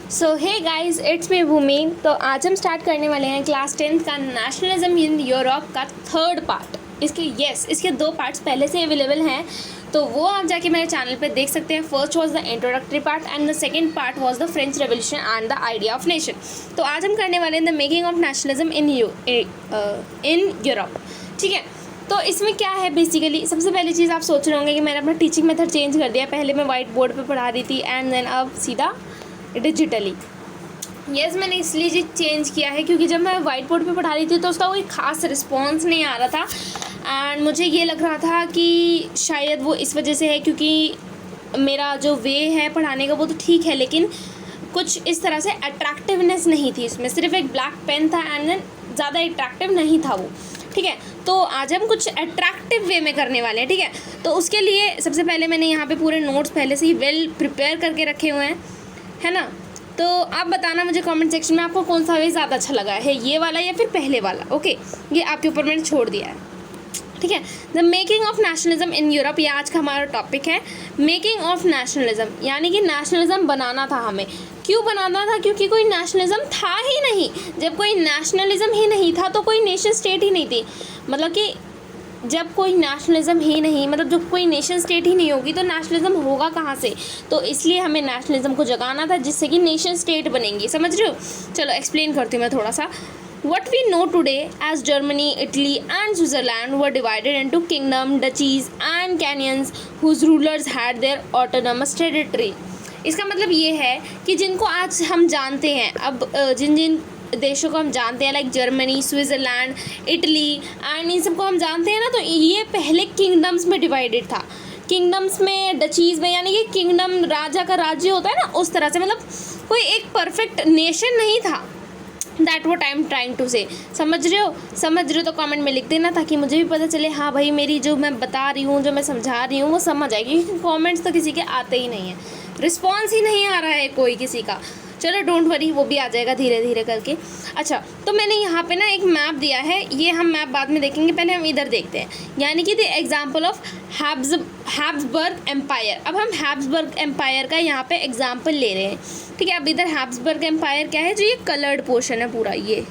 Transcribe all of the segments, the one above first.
So hey guys, it's me भूमि। तो आज हम स्टार्ट करने वाले हैं क्लास 10th का नेशनलिज्म इन यूरोप का थर्ड पार्ट। इसके दो पार्ट्स पहले से अवेलेबल हैं, तो वो आप जाके मेरे चैनल पे देख सकते हैं। First was the introductory part and the second part was the French revolution and the idea of nation. तो आज हम करने वाले हैं the making of nationalism in Europe. ठीक है, तो इसमें क्या है बेसिकली, सबसे पहली चीज़ आप सोच रहे होंगे कि मैंने अपना टीचिंग मेथड चेंज कर दिया। पहले मैं वाइट बोर्ड पे पढ़ा रही थी एंड देन अब सीधा डिजिटली। यस, मैंने इसलिए चेंज किया है क्योंकि जब मैं वाइट बोर्ड पे पढ़ा रही थी तो उसका कोई ख़ास रिस्पॉन्स नहीं आ रहा था एंड मुझे ये लग रहा था कि शायद वो इस वजह से है क्योंकि मेरा जो वे है पढ़ाने का वो तो ठीक है, लेकिन कुछ इस तरह से अट्रैक्टिवनेस नहीं थी इसमें। सिर्फ एक ब्लैक पेन था एंड देन ज़्यादा अट्रैक्टिव नहीं था वो। ठीक है, तो आज हम कुछ अट्रैक्टिव वे में करने वाले हैं। ठीक है, तो उसके लिए सबसे पहले मैंने यहाँ पे पूरे नोट्स पहले से ही वेल प्रिपेयर करके रखे हुए हैं, है ना। तो आप बताना मुझे कमेंट सेक्शन में आपको कौन सा वे ज़्यादा अच्छा लगा है, ये वाला या फिर पहले वाला। ओके, ये आपके ऊपर मैंने छोड़ दिया है। ठीक है, the making of nationalism in Europe, ये आज का हमारा टॉपिक है। मेकिंग ऑफ नेशनलिज्म यानी कि नेशनलिज्म बनाना था हमें। क्यों बनाना था? क्योंकि कोई नेशनलिज्म था ही नहीं। जब कोई नेशनलिज्म ही नहीं था तो कोई नेशन स्टेट ही नहीं थी। मतलब कि जब कोई नेशनलिज्म ही नहीं, मतलब जब कोई नेशन स्टेट ही नहीं होगी तो नेशनलिज्म होगा कहाँ से? तो इसलिए हमें नेशनलिज्म को जगाना था जिससे कि नेशन स्टेट बनेंगी। समझ रहे हो? चलो एक्सप्लेन करती हूँ मैं थोड़ा सा। What we know today as Germany, Italy and Switzerland were divided into kingdom, duchies and cantons whose rulers had their autonomous territory. इसका मतलब ये है कि जिनको आज हम जानते हैं, अब जिन देशों को हम जानते हैं like Germany, Switzerland, Italy and in सबको हम जानते हैं ना, तो ये पहले किंगडम्स में डिवाइडेड था। किंगडम्स में, डचीज़ में, यानी कि किंगडम राजा का राज्य होता है ना, उस तरह से। मतलब कोई एक परफेक्ट नेशन नहीं था। That what I am trying to say. समझ रहे हो तो कमेंट में लिख देना ताकि मुझे भी पता चले, हाँ भाई मेरी जो मैं बता रही हूँ, जो मैं समझा रही हूँ वो समझ आएगी। क्योंकि कमेंट्स तो किसी के आते ही नहीं है, रिस्पॉन्स ही नहीं आ रहा है कोई किसी का। चलो डोंट वरी, वो भी आ जाएगा धीरे धीरे करके। अच्छा, तो मैंने यहाँ पे ना एक मैप दिया है, ये हम मैप बाद में देखेंगे, पहले हम इधर देखते हैं। यानी कि the example of Habsburg empire. अब हम हैब्सबर्ग एम्पायर का यहाँ पे एग्जाम्पल ले रहे हैं। ठीक है, अब इधर हैब्सबर्ग एम्पायर क्या है, जो ये कलर्ड पोर्शन है पूरा, ये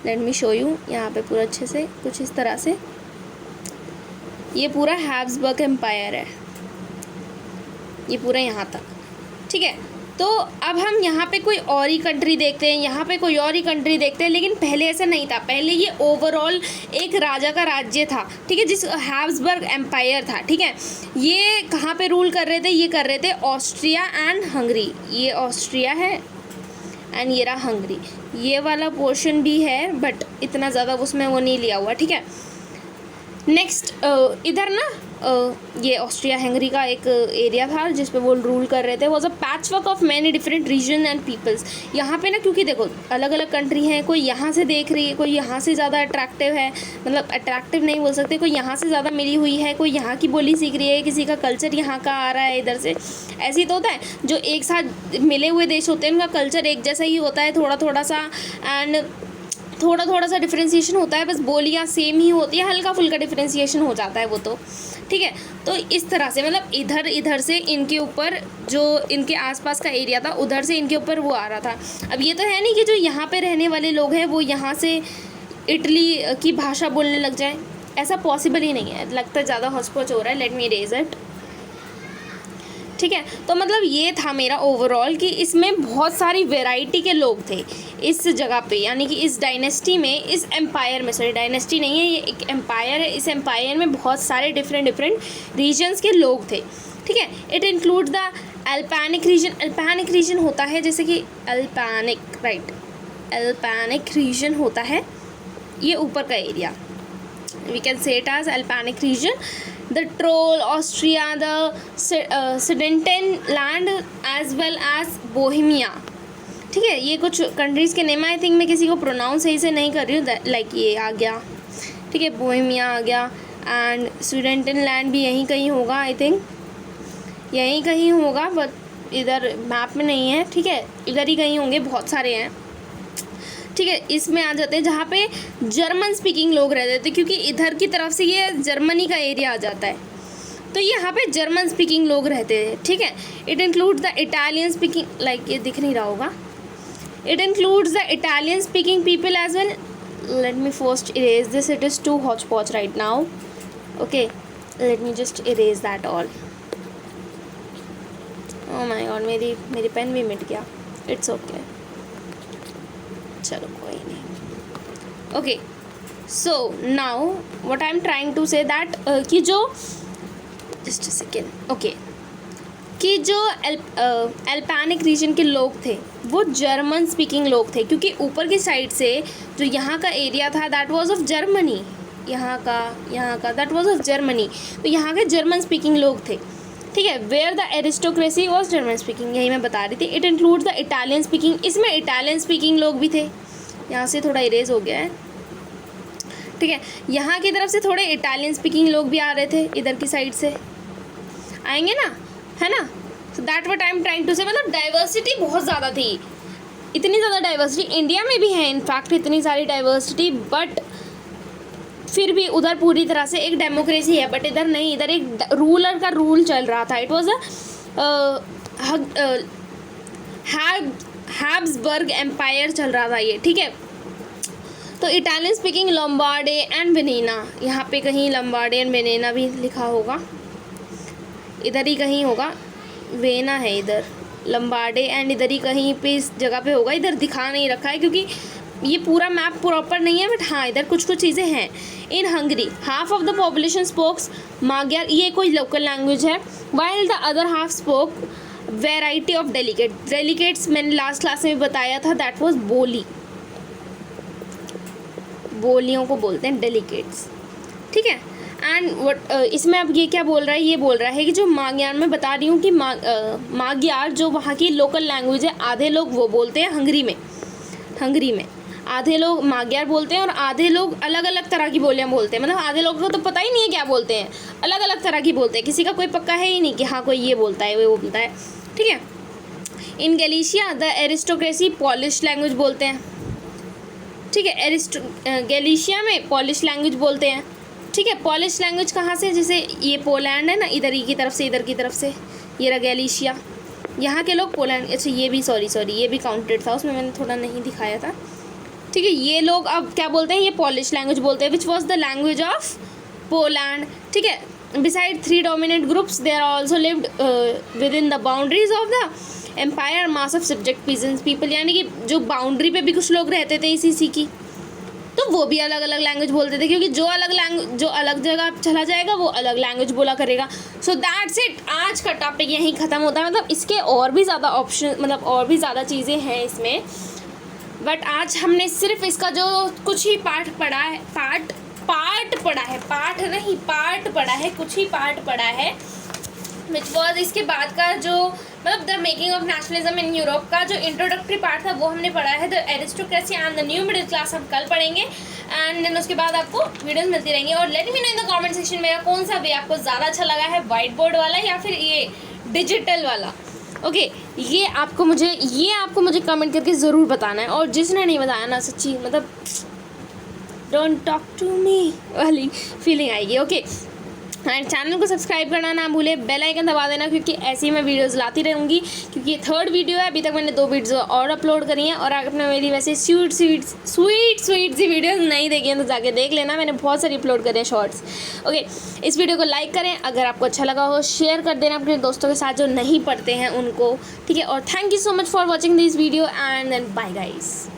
लेट मी शो यू यहाँ पे पूरा अच्छे से, कुछ इस तरह से ये पूरा हैब्सबर्ग एम्पायर है, ये पूरा यहाँ तक। ठीक है, तो अब हम यहाँ पे कोई और ही कंट्री देखते हैं, यहाँ पे कोई और ही कंट्री देखते हैं, लेकिन पहले ऐसा नहीं था। पहले ये ओवरऑल एक राजा का राज्य था। ठीक है, जिस हैब्सबर्ग एम्पायर था। ठीक है, ये कहाँ पे रूल कर रहे थे? ये कर रहे थे ऑस्ट्रिया एंड हंगरी। ये ऑस्ट्रिया है एंड ये रहा हंगरी। ये वाला पोर्शन भी है बट इतना ज़्यादा उसमें वो नहीं लिया हुआ। ठीक है, नेक्स्ट इधर ना ये ऑस्ट्रिया हंगरी का एक एरिया था जिस पे वो रूल कर रहे थे। Was a patchwork of many different region and peoples. यहाँ पे ना, क्योंकि देखो अलग अलग कंट्री हैं, कोई यहाँ से देख रही है, कोई यहाँ से ज़्यादा अट्रैक्टिव है, मतलब अट्रैक्टिव नहीं बोल सकते, कोई यहाँ से ज़्यादा मिली हुई है, कोई यहाँ की बोली सीख रही है, किसी का कल्चर यहाँ का आ रहा है इधर से। ऐसे ही तो होता है, जो एक साथ मिले हुए देश होते हैं उनका कल्चर एक जैसा ही होता है, थोड़ा थोड़ा सा एंड थोड़ा सा डिफ्रेंसिएशन होता है, बस बोलियाँ सेम ही होती है, हल्का फुल्का डिफ्रेंसिएशन हो जाता है वो तो। ठीक है, तो इस तरह से मतलब इधर से इनके ऊपर, जो इनके आसपास का एरिया था उधर से इनके ऊपर वो आ रहा था। अब ये तो है नहीं कि जो यहाँ पे रहने वाले लोग हैं वो यहाँ से इटली की भाषा बोलने लग जाए, ऐसा पॉसिबल ही नहीं है। लगता है ज़्यादा हॉस्पोच हो रहा है, लेट मी इरेज इट। ठीक है, तो मतलब ये था मेरा ओवरऑल कि इसमें बहुत सारी वैरायटी के लोग थे इस जगह पे, यानी कि इस डायनेस्टी में, इस एम्पायर में, सॉरी डायनेस्टी नहीं है, ये एक एम्पायर है। इस एम्पायर में बहुत सारे डिफरेंट रीजन्स के लोग थे। ठीक है, it include the Alpinic region. Alpinic region होता है जैसे कि अल्पैनिक रीजन होता है ये ऊपर का area, we can say it as Alpinic region. The Troll, Austria, the Sudetenland as well as Bohemia। ठीक है, ये कुछ कंट्रीज़ के नेम। आई थिंक मैं किसी को प्रोनाउंस सही से नहीं कर रही हूँ, लाइक ये आ गया। ठीक है, बोहेमिया आ गया एंड सुडेटेनलैंड भी यहीं कहीं होगा, आई थिंक यहीं कहीं होगा, बट इधर मैप में नहीं है। ठीक है, इधर ही कहीं होंगे, बहुत सारे हैं। ठीक है, इसमें आ जाते हैं जहाँ पे जर्मन स्पीकिंग लोग रहते थे, क्योंकि इधर की तरफ से ये जर्मनी का एरिया आ जाता है, तो यहाँ पे जर्मन स्पीकिंग लोग रहते थे। ठीक है, it include the Italian speaking, like ये दिख नहीं रहा होगा, It includes the Italian speaking people as well. Let me first erase this, it is too hodgepodge right now. Okay, let me just erase that all. Oh my god, मेरी pen भी मिट गया. It's okay, चलो कोई नहीं. Okay, so now what I'm trying to say that कि जो just a second. Okay, कि जो अल्पानिक रीजन के लोग थे वो जर्मन स्पीकिंग लोग थे, क्योंकि ऊपर की साइड से जो यहाँ का एरिया था दैट वाज ऑफ जर्मनी. यहाँ का दैट वाज ऑफ जर्मनी. तो यहाँ के जर्मन स्पीकिंग लोग थे. ठीक है, where the aristocracy was German speaking, यही मैं बता रही थी. It includes the Italian speaking, इसमें इटालियन स्पीकिंग लोग भी थे. यहाँ से थोड़ा इरेज हो गया है. ठीक है, यहाँ की तरफ से थोड़े इटालियन स्पीकिंग लोग भी आ रहे थे, इधर की साइड से आएंगे ना, है ना. So that what I am trying to say, मतलब डाइवर्सिटी बहुत ज़्यादा थी. इतनी ज़्यादा डाइवर्सिटी इंडिया में भी है इनफैक्ट, इतनी सारी डाइवर्सिटी, बट फिर भी उधर पूरी तरह से एक डेमोक्रेसी है. बट इधर नहीं, इधर एक रूलर का रूल चल रहा था. इट वॉज हैब्सबर्ग एम्पायर चल रहा था ये. ठीक है, तो इटालियन स्पीकिंग लॉम्बार्डे एंड वेनेना, यहाँ पे कहीं लॉम्बार्डे एंड वेनेना भी लिखा होगा, इधर ही कहीं होगा. वेना है इधर, लॉम्बार्डे एंड इधर ही कहीं पे इस जगह पे होगा. इधर दिखा नहीं रखा है क्योंकि ये पूरा मैप प्रॉपर नहीं है, बट हाँ इधर कुछ कुछ चीज़ें हैं. In Hungary half of the population spokes Magyar, ये कोई लोकल लैंग्वेज है. While the other half spoke variety of dialects. मैंने लास्ट क्लास में बताया था दैट वाज बोली, बोलियों को बोलते हैं डेलिकेट्स. ठीक है, एंड वट इसमें अब ये क्या बोल रहा है, ये बोल रहा है कि जो माग्यार, मैं बता रही हूँ कि माग्यार जो वहाँ की लोकल लैंग्वेज है, आधे लोग वो बोलते हैं हंगरी में आधे लोग माग्यार बोलते हैं और आधे लोग अलग अलग तरह की बोलियाँ बोलते हैं. मतलब आधे लोगों को तो पता ही नहीं है क्या बोलते हैं, अलग अलग तरह की बोलते हैं. किसी का कोई पक्का है ही नहीं कि हाँ कोई ये बोलता है वो बोलता है. ठीक है, इन गैलिशिया द एरिस्टोक्रेसी पॉलिश लैंग्वेज बोलते हैं. ठीक है, गैलिशिया में पॉलिश लैंग्वेज बोलते हैं. ठीक है, पॉलिश लैंग्वेज कहाँ से, जैसे ये पोलैंड है ना, इधर ही की तरफ से, इधर की तरफ से ये रहा गैलिशिया, यहाँ के लोग पोलैंड. अच्छा ये भी सॉरी ये भी काउंटेड था, उसमें मैंने थोड़ा नहीं दिखाया था. ठीक है, ये लोग अब क्या बोलते हैं, ये पॉलिश लैंग्वेज बोलते हैं, which was the language of Poland. ठीक है, beside 3 dominant groups there also lived within the boundaries of the empire mass of subject peasants people, यानी कि जो बाउंड्री पे भी कुछ लोग रहते थे इसी की, तो वो भी अलग अलग लैंग्वेज बोलते थे, क्योंकि जो अलग जगह चला जाएगा वो अलग लैंग्वेज बोला करेगा. सो दैट्स इट, आज का टॉपिक यहीं ख़त्म होता है. मतलब इसके और भी ज़्यादा ऑप्शन, मतलब और भी ज़्यादा चीज़ें हैं इसमें, बट आज हमने सिर्फ इसका जो कुछ ही पार्ट पढ़ा है, कुछ ही पार्ट पढ़ा है, विच वॉज इसके बाद का जो मतलब the making of nationalism in Europe का जो इंट्रोडक्टरी पार्ट था वो हमने पढ़ा है. The aristocracy and the new middle class हम कल पढ़ेंगे, एंड देन उसके बाद आपको वीडियोस मिलती रहेंगी. और let me know in the comment section मेरा कौन सा वे आपको ज़्यादा अच्छा लगा है, वाइट बोर्ड वाला या फिर ये डिजिटल वाला. ओके, ये आपको मुझे कमेंट करके ज़रूर बताना है. और जिसने नहीं बताया ना, सच्ची मतलब डोंट टॉक टू मी वाली फीलिंग आएगी. ओके, एंड चैनल को सब्सक्राइब करना ना भूले, बेल आइकन दबा देना, क्योंकि ऐसी मैं वीडियोस लाती रहूँगी. क्योंकि ये 3rd वीडियो है, अभी तक मैंने 2 वीडियो और अपलोड करी हैं. और अगर आपने मेरी वैसे स्वीट सी वीडियोस नहीं देखी हैं तो जाके देख लेना, मैंने बहुत सारी अपलोड करे हैं शॉर्ट्स. ओके, इस वीडियो को लाइक करें, अगर आपको अच्छा लगा हो शेयर कर देना अपने दोस्तों के साथ जो नहीं पढ़ते हैं उनको. ठीक है, और thank you so much for watching this video, and then bye guys.